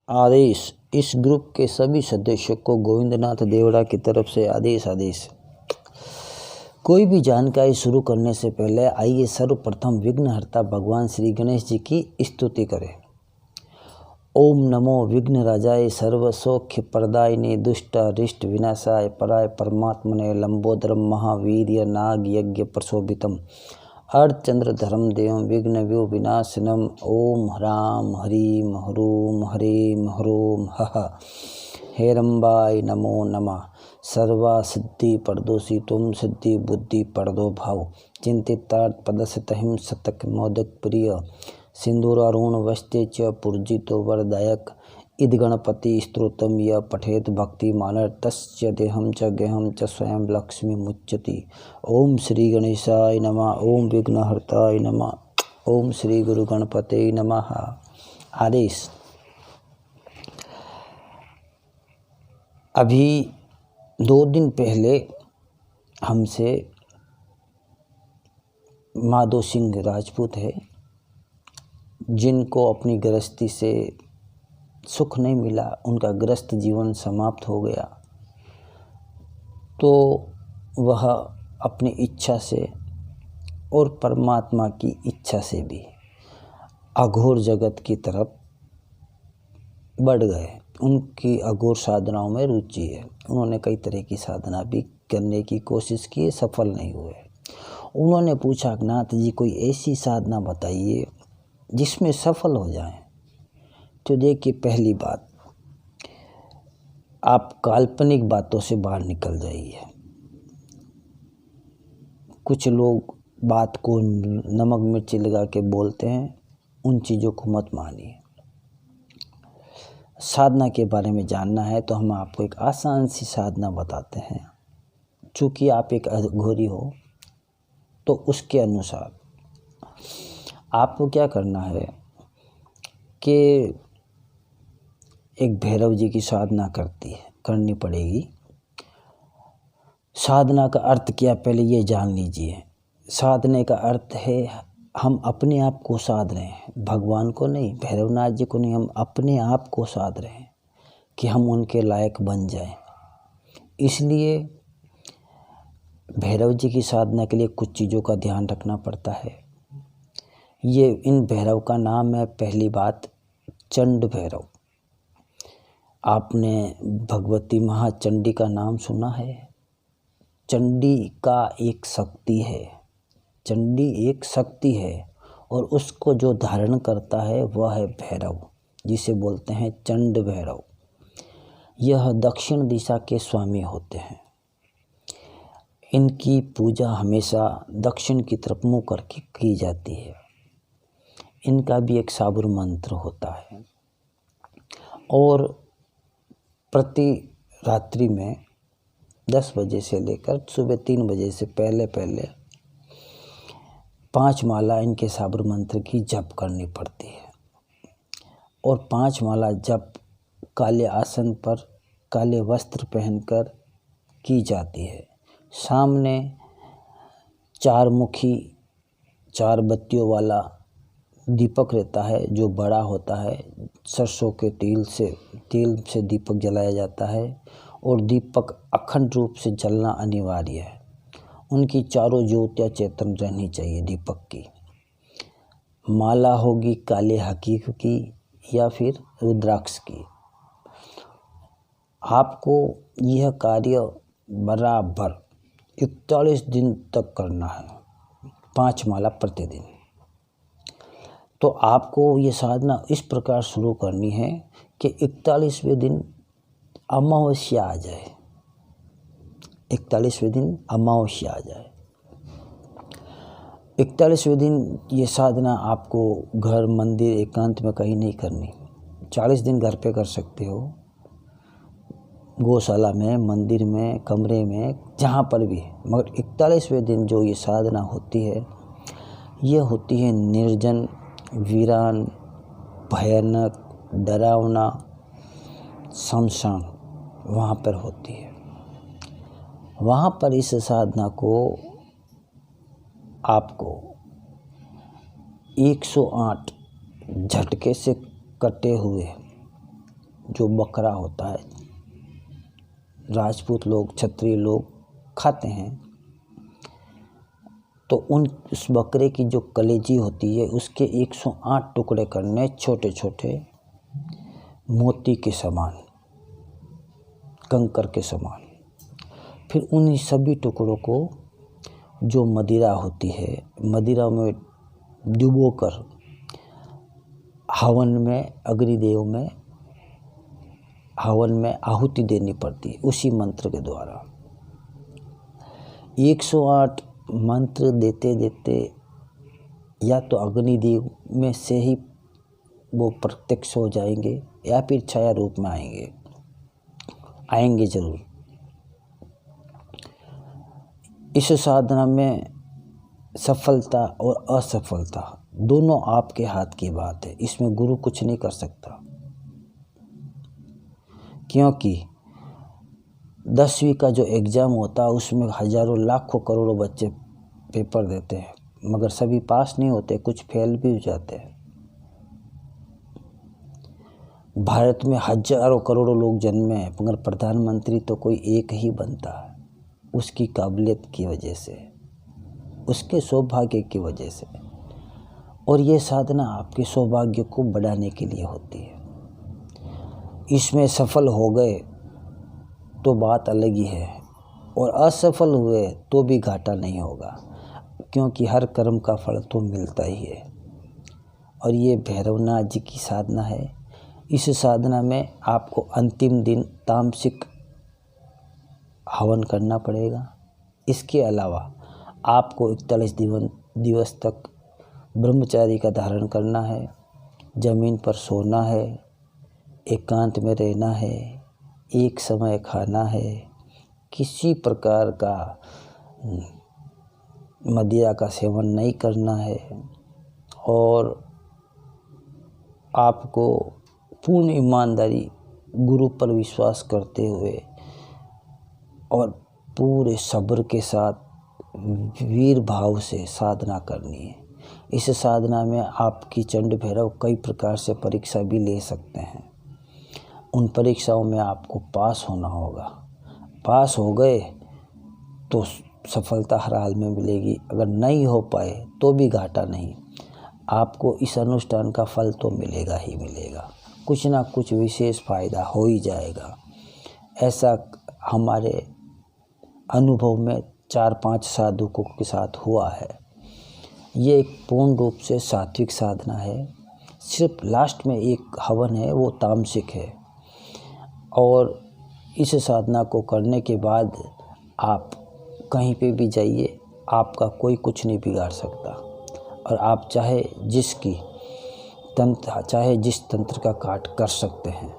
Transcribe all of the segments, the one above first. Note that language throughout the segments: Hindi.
आदेश। इस ग्रुप के सभी सदस्यों को गोविंदनाथ देवड़ा की तरफ से आदेश। कोई भी जानकारी शुरू करने से पहले आइए सर्वप्रथम विघ्नहर्ता भगवान श्री गणेश जी की स्तुति करें। ओम नमो विघ्नराजाय सर्वसौख्य प्रदायिने दुष्टारिष्ट विनाशाय पराय परमात्मने लंबोदरम महावीर्य नाग यज्ञ प्रशोभितम अर्धचंद्र धर्म देवं विघ्नव्यो विनाशनम। ओम ह्रां ह्रीं ह्रूं ह्रीं ह्रूं हः हेरंबाय नमो नमः। सर्वा सिद्धि परदोषी तुम सिद्धि बुद्धि परदो भाव चिंतितार्थ पदस्थ हिम शतक मोदक प्रिय सिंदूरारूण वस्ते च पूर्जितो वरदायक इद गणपति स्तोत्रम य पठेत भक्ति मानर तस्य देहम च गेहम च स्वयं लक्ष्मी मुच्यति। ओम श्री गणेशाय नमः। ओम विघ्नहर्ताय नमः। ओम श्री गुरु गणपते नमः। आदेश। अभी 2 दिन पहले हमसे माधो सिंह राजपूत है, जिनको अपनी गृहस्थी से सुख नहीं मिला, उनका गृहस्थ जीवन समाप्त हो गया, तो वह अपनी इच्छा से और परमात्मा की इच्छा से भी अघोर जगत की तरफ बढ़ गए। उनकी अघोर साधनाओं में रुचि है। उन्होंने कई तरह की साधना भी करने की कोशिश की, सफल नहीं हुए। उन्होंने पूछा, नाथ जी कोई ऐसी साधना बताइए जिसमें सफल हो जाएं। तो देखिए, पहली बात, आप काल्पनिक बातों से बाहर निकल जाइए। कुछ लोग बात को नमक मिर्ची लगा के बोलते हैं, उन चीज़ों को मत मानिए। साधना के बारे में जानना है तो हम आपको एक आसान सी साधना बताते हैं। चूँकि आप एक अघोरी हो, तो उसके अनुसार आपको क्या करना है कि एक भैरव जी की साधना करनी पड़ेगी। साधना का अर्थ क्या, पहले ये जान लीजिए। साधने का अर्थ है हम अपने आप को साध रहे हैं, भगवान को नहीं, भैरवनाथ जी को नहीं, हम अपने आप को साध रहे हैं कि हम उनके लायक बन जाएं। इसलिए भैरव जी की साधना के लिए कुछ चीज़ों का ध्यान रखना पड़ता है। ये इन भैरव का नाम है, पहली बात, चंड भैरव। आपने भगवती महाचंडी का नाम सुना है? चंडी का एक शक्ति है, चंडी एक शक्ति है, और उसको जो धारण करता है वह है भैरव, जिसे बोलते हैं चंड भैरव। यह दक्षिण दिशा के स्वामी होते हैं। इनकी पूजा हमेशा दक्षिण की तरफ मुँह करके की जाती है। इनका भी एक साबुर मंत्र होता है, और प्रति रात्रि में 10 बजे से लेकर सुबह 3 बजे से पहले 5 माला इनके साबुर मंत्र की जप करनी पड़ती है। और 5 माला जप काले आसन पर काले वस्त्र पहनकर की जाती है। सामने 4 मुखी 4 बत्तियों वाला दीपक रहता है, जो बड़ा होता है। सरसों के तेल से दीपक जलाया जाता है, और दीपक अखंड रूप से जलना अनिवार्य है। उनकी चारों ज्योतियाँ चेतन रहनी चाहिए दीपक की। माला होगी काले हकीक की या फिर रुद्राक्ष की। आपको यह कार्य बराबर 41 दिन तक करना है, 5 माला प्रतिदिन। तो आपको ये साधना इस प्रकार शुरू करनी है कि 41वें दिन अमावस्या आ जाए। 41वें दिन अमावस्या आ जाए। 41वें दिन ये साधना आपको घर, मंदिर, एकांत में कहीं नहीं करनी। 40 दिन घर पे कर सकते हो, गौशाला में, मंदिर में, कमरे में, जहाँ पर भी। मगर 41वें दिन जो ये साधना होती है, ये होती है निर्जन, वीरान, भयानक, डरावना शमशान, वहाँ पर होती है। वहाँ पर इस साधना को आपको 108 झटके से कटे हुए जो बकरा होता है, राजपूत लोग, क्षत्रिय लोग खाते हैं, तो उस बकरे की जो कलेजी होती है उसके 108 टुकड़े करने, छोटे छोटे मोती के समान, कंकर के समान। फिर उन सभी टुकड़ों को जो मदिरा होती है, मदिरा में डुबोकर हवन में, अग्निदेव में हवन में आहुति देनी पड़ती है उसी मंत्र के द्वारा। 108 मंत्र देते देते या तो अग्निदेव में से ही वो प्रत्यक्ष हो जाएंगे या फिर छाया रूप में आएंगे जरूर। इस साधना में सफलता और असफलता दोनों आपके हाथ की बात है। इसमें गुरु कुछ नहीं कर सकता, क्योंकि 10वीं का जो एग्ज़ाम होता है उसमें हजारों लाखों करोड़ों बच्चे पेपर देते हैं, मगर सभी पास नहीं होते, कुछ फेल भी हो जाते हैं। भारत में हजारों करोड़ों लोग जन्मे हैं, मगर प्रधानमंत्री तो कोई एक ही बनता है, उसकी काबिलियत की वजह से, उसके सौभाग्य की वजह से। और ये साधना आपके सौभाग्य को बढ़ाने के लिए होती है। इसमें सफल हो गए तो बात अलग ही है, और असफल हुए तो भी घाटा नहीं होगा, क्योंकि हर कर्म का फल तो मिलता ही है। और ये भैरवनाथ जी की साधना है। इस साधना में आपको अंतिम दिन तामसिक हवन करना पड़ेगा। इसके अलावा आपको 41 दिवस तक ब्रह्मचारी का धारण करना है, ज़मीन पर सोना है, एकांत में रहना है, एक समय खाना है, किसी प्रकार का मदिरा का सेवन नहीं करना है, और आपको पूर्ण ईमानदारी, गुरु पर विश्वास करते हुए और पूरे सब्र के साथ वीर भाव से साधना करनी है। इस साधना में आपकी चंड भैरव कई प्रकार से परीक्षा भी ले सकते हैं। उन परीक्षाओं में आपको पास होना होगा। पास हो गए तो सफलता हर हाल में मिलेगी, अगर नहीं हो पाए तो भी घाटा नहीं, आपको इस अनुष्ठान का फल तो मिलेगा ही मिलेगा, कुछ ना कुछ विशेष फ़ायदा हो ही जाएगा। ऐसा हमारे अनुभव में 4-5 साधुकों के साथ हुआ है। ये एक पूर्ण रूप से सात्विक साधना है। सिर्फ लास्ट में एक हवन है, वो तामसिक है, और इस साधना को करने के बाद आप कहीं पे भी जाइए, आपका कोई कुछ नहीं बिगाड़ सकता, और आप चाहे जिस तंत्र का काट कर सकते हैं।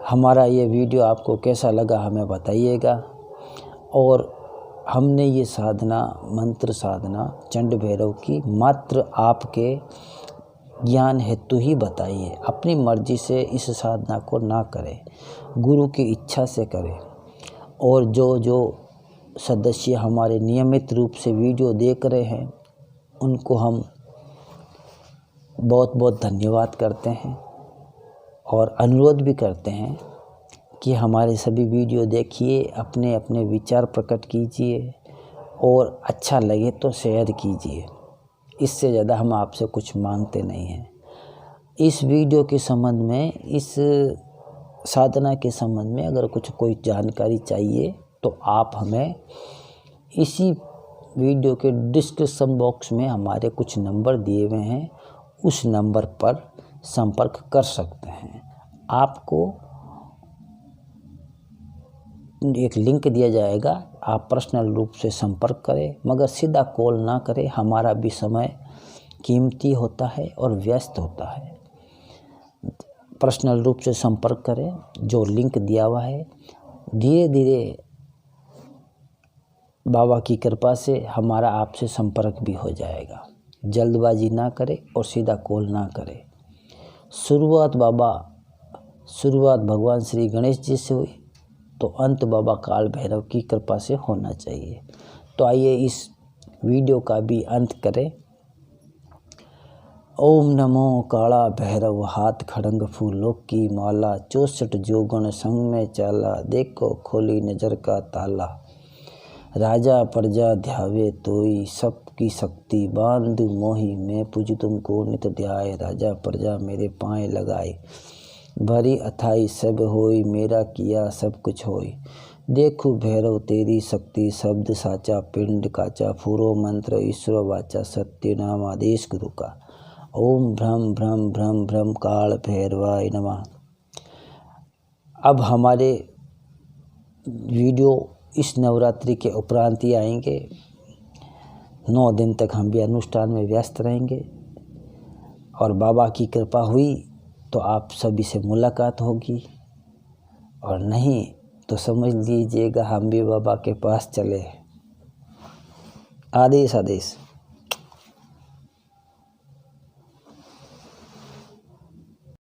हमारा ये वीडियो आपको कैसा लगा हमें बताइएगा। और हमने ये साधना, मंत्र साधना चंड भैरव की मात्र आपके ज्ञान हेतु ही बताई है। अपनी मर्जी से इस साधना को ना करें, गुरु की इच्छा से करें। और जो सदस्य हमारे नियमित रूप से वीडियो देख रहे हैं, उनको हम बहुत बहुत धन्यवाद करते हैं, और अनुरोध भी करते हैं कि हमारे सभी वीडियो देखिए, अपने अपने विचार प्रकट कीजिए, और अच्छा लगे तो शेयर कीजिए। इससे ज़्यादा हम आपसे कुछ मांगते नहीं हैं। इस वीडियो के संबंध में, इस साधना के संबंध में अगर कोई जानकारी चाहिए तो आप हमें इसी वीडियो के डिस्क्रिप्शन बॉक्स में हमारे कुछ नंबर दिए हुए हैं, उस नंबर पर संपर्क कर सकते हैं। आपको एक लिंक दिया जाएगा, आप पर्सनल रूप से संपर्क करें, मगर सीधा कॉल ना करें, हमारा भी समय कीमती होता है और व्यस्त होता है। पर्सनल रूप से संपर्क करें, जो लिंक दिया हुआ है। धीरे धीरे बाबा की कृपा से हमारा आपसे संपर्क भी हो जाएगा। जल्दबाजी ना करें और सीधा कॉल ना करें। शुरुआत भगवान श्री गणेश जी से हुई, तो अंत बाबा काल भैरव की कृपा से होना चाहिए। तो आइए इस वीडियो का भी अंत करें। ओम नमो काला भैरव हाथ खड़ंग फूलों की माला 64 जोगण संग में चाला देखो खोली नजर का ताला राजा प्रजा ध्यावे तोई सबकी शक्ति बांध मोही मैं पूजू तुमको नित ध्याय राजा प्रजा मेरे पाँव लगाए भरी अथाई सब होई मेरा किया सब कुछ होई देखो भैरव तेरी शक्ति शब्द साचा पिंड काचा फूरो मंत्र ईश्वर वाचा सत्य नाम आदेश गुरु का ओम भ्रम भ्रम भ्रम भ्रम काल भैरवाय नमः। अब हमारे वीडियो इस नवरात्रि के उपरांत ही आएंगे। 9 दिन तक हम भी अनुष्ठान में व्यस्त रहेंगे और बाबा की कृपा हुई तो आप सभी से मुलाकात होगी और नहीं तो समझ लीजिएगा हम भी बाबा के पास चले। आदेश आदेश।